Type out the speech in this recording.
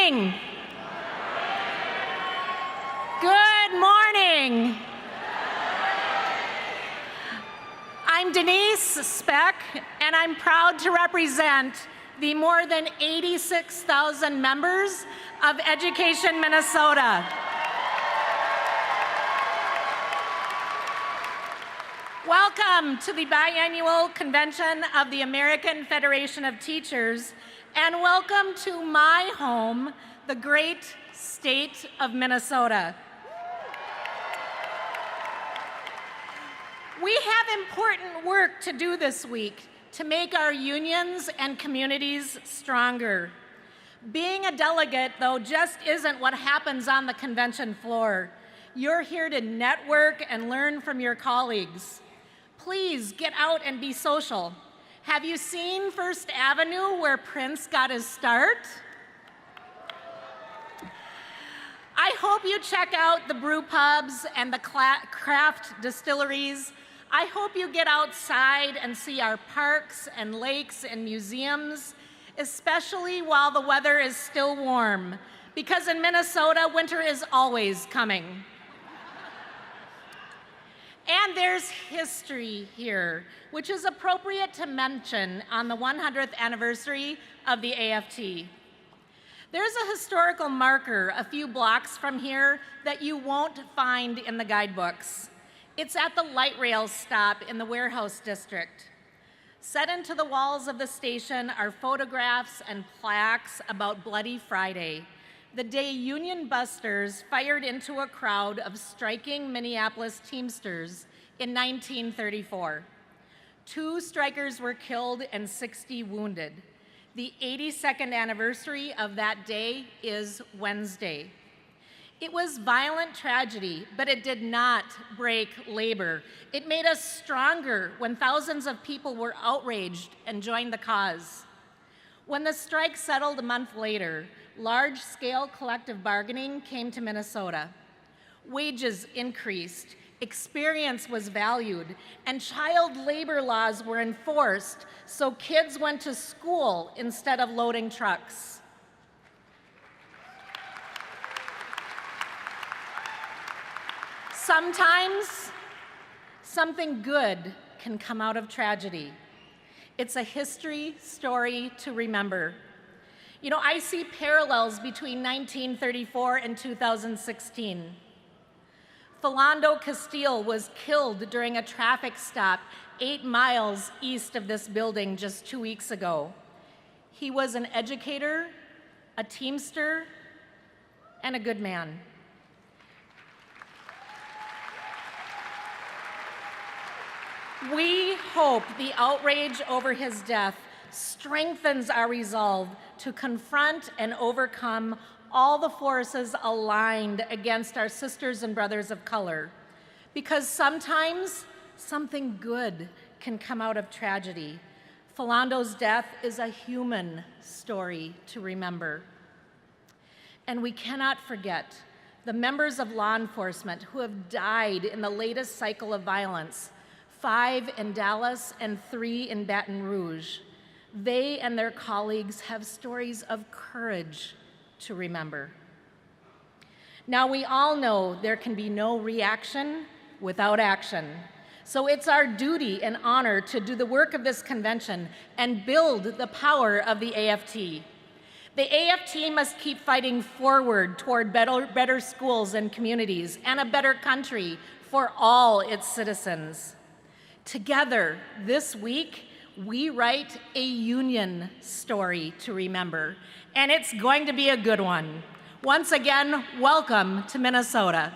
morning. Good morning. I'm Denise Specht, and I'm proud to represent the more than 86,000 members of Education Minnesota. Welcome to the biannual convention of the American Federation of Teachers, and welcome to my home, the great state of Minnesota. We have important work to do this week to make our unions and communities stronger. Being a delegate, though, just isn't what happens on the convention floor. You're here to network and learn from your colleagues. Please get out and be social. Have you seen First Avenue where Prince got his start? I hope you check out the brew pubs and the craft distilleries. I hope you get outside and see our parks and lakes and museums, especially while the weather is still warm, because in Minnesota, winter is always coming. And there's history here, which is appropriate to mention on the 100th anniversary of the AFT. There's a historical marker a few blocks from here that you won't find in the guidebooks. It's at the light rail stop in the Warehouse District. Set into the walls of the station are photographs and plaques about Bloody Friday, the day Union busters fired into a crowd of striking Minneapolis Teamsters in 1934. 2 strikers were killed and 60 wounded. The 82nd anniversary of that day is Wednesday. It was violent tragedy, but it did not break labor. It made us stronger when thousands of people were outraged and joined the cause. When the strike settled a month later, large-scale collective bargaining came to Minnesota. Wages increased, experience was valued, and child labor laws were enforced so kids went to school instead of loading trucks. Sometimes something good can come out of tragedy. It's a history story to remember. You know, I see parallels between 1934 and 2016. Philando Castile was killed during a traffic stop 8 miles east of this building just 2 weeks ago. He was an educator, a Teamster, and a good man. We hope the outrage over his death strengthens our resolve to confront and overcome all the forces aligned against our sisters and brothers of color, because sometimes something good can come out of tragedy. Philando's death is a human story to remember. And we cannot forget the members of law enforcement who have died in the latest cycle of violence, 5 in Dallas and 3 in Baton Rouge. They and their colleagues have stories of courage to remember. Now, we all know there can be no reaction without action. So it's our duty and honor to do the work of this convention and build the power of the AFT. The AFT must keep fighting forward toward better schools and communities and a better country for all its citizens. Together, this week, we write a union story to remember, and it's going to be a good one. Once again, welcome to Minnesota.